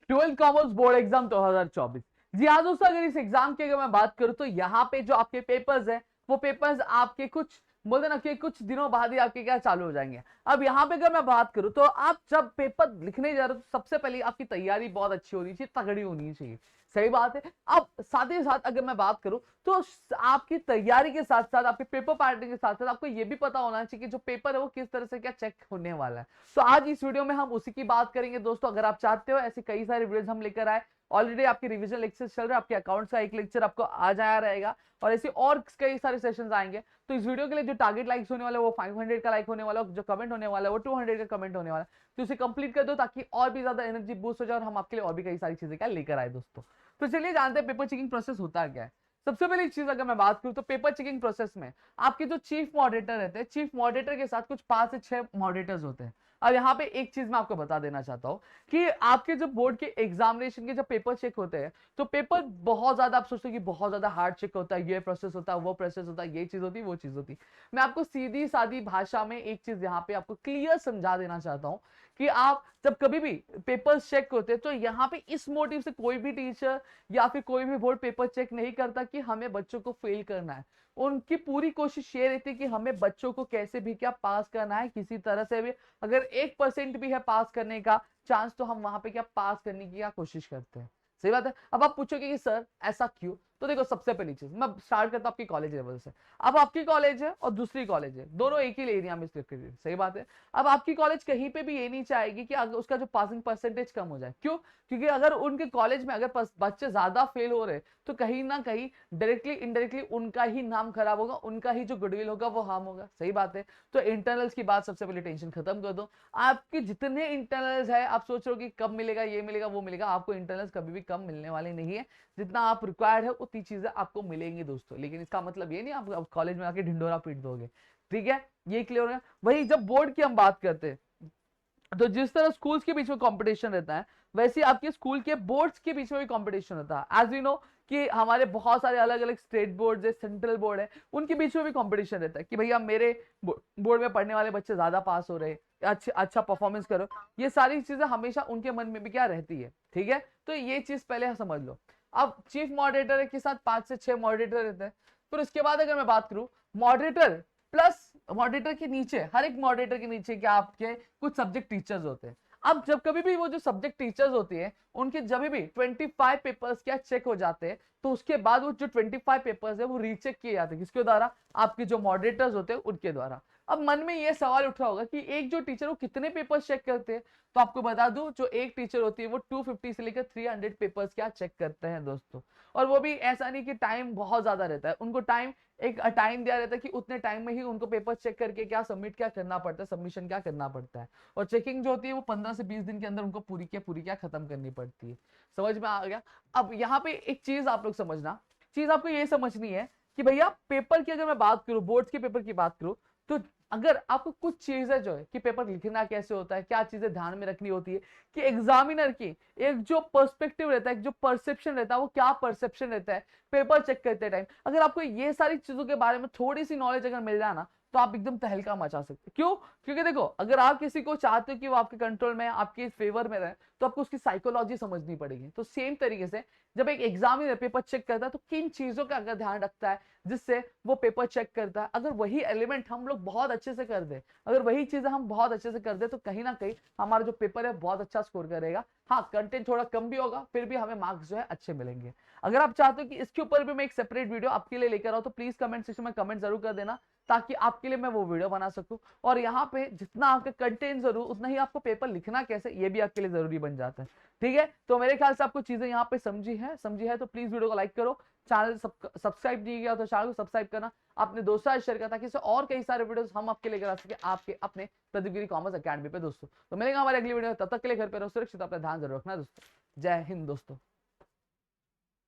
Twelfth commerce board exam 2024। जी हाँ दोस्तों, अगर इस एग्जाम की अगर मैं बात करूं तो यहाँ पे जो आपके पेपर्स है वो पेपर्स आपके कुछ बोलते ना कि कुछ दिनों बाद ही आपके क्या चालू हो जाएंगे। अब यहाँ पे अगर मैं बात करूं तो आप जब पेपर लिखने जा रहे हो तो सबसे पहले आपकी तैयारी बहुत अच्छी होनी चाहिए, तगड़ी होनी चाहिए। सही बात है। अब साथ ही साथ अगर मैं बात करूं तो आपकी तैयारी के साथ साथ आपके पेपर पैटर्न के साथ साथ आपको ये भी पता होना चाहिए कि जो पेपर है वो किस तरह से क्या चेक होने वाला है। तो आज इस वीडियो में हम उसी की बात करेंगे दोस्तों। अगर आप चाहते हो ऐसी कई सारी वीडियोस हम लेकर आए, ऑलरेडी आपके रिवीजन लेक्चर चल रहे हैं, आपके अकाउंट्स का एक लेक्चर आपको आ जाया रहेगा और ऐसे और कई सारे सेशंस आएंगे। तो इस वीडियो के लिए जो टारगेट लाइक्स होने वाला है वो 500 का लाइक होने वाला है, जो कमेंट होने वाला है वो 200 का कमेंट होने वाला है। तो उसे कंप्लीट कर दो ताकि और भी ज्यादा एनर्जी बूस्ट हो जाए और हम आपके लिए और भी कई सारी चीजें क्या लेकर आए दोस्तों। तो चलिए जानते हैं पेपर चेकिंग प्रोसेस होता क्या है। सबसे पहली चीज अगर मैं बात करूं तो पेपर चेकिंग प्रोसेस में आपके जो चीफ मॉडरेटर रहते हैं, चीफ मॉडरेटर के साथ कुछ 5 से 6 मॉडरेटर्स होते हैं। अब यहाँ पे एक चीज मैं आपको बता देना चाहता हूँ कि आपके जो बोर्ड के एग्जामिनेशन के जब पेपर चेक होते हैं तो पेपर बहुत ज्यादा, आप सोचते हो कि बहुत ज्यादा हार्ड चेक होता है, ये प्रोसेस होता है, वो प्रोसेस होता है, ये चीज होती है, वो चीज होती है। मैं आपको सीधी सादी भाषा में एक चीज यहाँ पे आपको क्लियर समझा देना चाहता हूँ कि आप जब कभी भी पेपर चेक होते हैं तो यहाँ पे इस मोटिव से कोई भी टीचर या फिर कोई भी बोर्ड पेपर चेक नहीं करता कि हमें बच्चों को फेल करना है। उनकी पूरी कोशिश ये रहती है कि हमें बच्चों को कैसे भी क्या पास करना है, किसी तरह से भी अगर 1% भी है पास करने का चांस तो हम वहां पे क्या पास करने की क्या कोशिश करते हैं। सही बात है। अब आप पूछोगे कि सर ऐसा क्यों, तो देखो सबसे पहली चीज मैं स्टार्ट करता हूं आपकी कॉलेज लेवल से। अब आपकी कॉलेज है और दूसरी कॉलेज है, दोनों एक ही एरिया में स्थित। सही बात है। अब आपकी कॉलेज कहीं पे भी ये नहीं चाहेगी कि अगर उसका जो पासिंग परसेंटेज कम हो जाए। क्यों? क्योंकि अगर उनके कॉलेज में अगर बच्चे ज्यादा फेल हो रहे तो कहीं ना कहीं डायरेक्टली इनडायरेक्टली उनका ही नाम खराब होगा, उनका ही जो गुडविल होगा वो हार्म होगा। सही बात है। तो इंटरनल्स की बात सबसे पहले टेंशन खत्म कर दो। आपके जितने इंटरनल्स है आप सोच रहे हो कि कब मिलेगा, ये मिलेगा, वो मिलेगा, आपको इंटरनल्स कभी भी कम मिलने वाले नहीं है। जितना आप रिक्वायर्ड है उतनी चीजें आपको मिलेंगी दोस्तों। लेकिन इसका मतलब ये नहीं आप कॉलेज में आके ढिंडोरा पीट दोगे। ठीक है, ये क्लियर हो गया। वही जब बोर्ड की हम बात करते हैं तो जिस तरह स्कूल्स के बीच में कंपटीशन रहता है वैसे आपके स्कूल के बोर्ड्स के बीच में भी कंपटीशन होता है। एज यू नो कि हमारे बहुत सारे अलग अलग स्टेट बोर्ड है, सेंट्रल बोर्ड है, उनके बीच में भी कंपटीशन रहता है कि भैया मेरे बोर्ड में पढ़ने वाले बच्चे ज्यादा पास हो रहे हैं, अच्छा परफॉर्मेंस करो। ये सारी चीजें हमेशा उनके मन में भी क्या रहती है। ठीक है, तो ये चीज पहले समझ लो। अब चीफ मॉडरेटर के साथ 5 से 6 मॉडरेटर रहते हैं। फिर उसके बाद अगर मैं बात करूं मॉडरेटर प्लस मॉडरेटर के नीचे, हर एक मॉडरेटर के नीचे क्या आपके कुछ सब्जेक्ट टीचर्स होते हैं। अब जब कभी भी वो जो सब्जेक्ट टीचर्स होती है उनके जब भी 25 पेपर्स क्या चेक हो जाते हैं तो उसके बाद वो जो 25 पेपर्स है वो रीचेक किए जाते हैं। किसके द्वारा? आपके जो मॉडरेटर्स होते हैं उनके द्वारा। अब मन में ये सवाल उठ रहा होगा कि एक जो टीचर वो कितने पेपर्स चेक करते हैं। तो आपको बता दूं जो एक टीचर होती है वो 250 से लेकर 300 पेपर्स क्या चेक करते हैं दोस्तों। और वो भी ऐसा नहीं कि टाइम बहुत ज्यादा रहता है, उनको टाइम एक टाइम दिया रहता है कि उतने टाइम में ही उनको पेपर चेक करके क्या सबमिट क्या करना पड़ता है, सबमिशन क्या करना पड़ता है। और चेकिंग जो होती है वो 15 से 20 दिन के अंदर उनको पूरी क्या खत्म करनी पड़ती है। समझ में आ गया? अब यहाँ पे एक चीज आप लोग समझना, चीज आपको ये समझनी है कि भैया पेपर की अगर मैं बात करूं, बोर्ड्स के पेपर की बात करूं तो अगर आपको कुछ चीजें जो है कि पेपर लिखना कैसे होता है, क्या चीजें ध्यान में रखनी होती है कि एग्जामिनर की एक जो पर्सपेक्टिव रहता है, एक जो परसेप्शन रहता है, वो क्या परसेप्शन रहता है पेपर चेक करते टाइम। अगर आपको ये सारी चीजों के बारे में थोड़ी सी नॉलेज अगर मिल जाए ना तो आप एकदम तहलका मचा सकते। क्यों? क्योंकि देखो अगर आप किसी को चाहते हो कि वो आपके कंट्रोल में, आपके फेवर में रहे तो आपको उसकी साइकोलॉजी समझनी पड़ेगी। तो सेम तरीके से जब एक एग्जामिनर पेपर चेक करता है तो किन चीजों का अगर ध्यान रखता है जिससे वो पेपर चेक करता है, अगर वही एलिमेंट हम लोग बहुत अच्छे से कर दे, अगर वही चीजें हम बहुत अच्छे से कर दे तो कहीं ना कहीं हमारा जो पेपर है बहुत अच्छा स्कोर करेगा। हाँ, कंटेंट थोड़ा कम भी होगा फिर भी हमें मार्क्स जो है अच्छे मिलेंगे। अगर आप चाहते हो कि इसके ऊपर भी मैं एक सेपरेट वीडियो आपके लिए लेकर आऊं तो प्लीज कमेंट सेक्शन में कमेंट जरूर कर देना ताकि आपके लिए मैं वो वीडियो बना सकूं। और यहाँ पे जितना आपका कंटेंट जरूर उतना ही आपको पेपर लिखना कैसे ये भी आपके लिए जरूरी बन जाता है। ठीक है, तो मेरे ख्याल से आपको चीजें यहाँ पे समझी है तो प्लीज वीडियो को लाइक करो। चैनल सब्सक्राइब नहीं किया तो चैनल को सब्सक्राइब करना, अपने दोस्तों से शेयर करना ताकि इससे और कई सारे वीडियोस हम आपके लेकर आ सके आपके अपने प्रदीपगिरी कॉमर्स अकेडमी पे दोस्तों। तो मिलेंगे हमारे अगली वीडियो, तब तक के लिए घर पे रहो सुरक्षित, अपना ध्यान जरूर रखना दोस्तों। जय हिंद दोस्तों।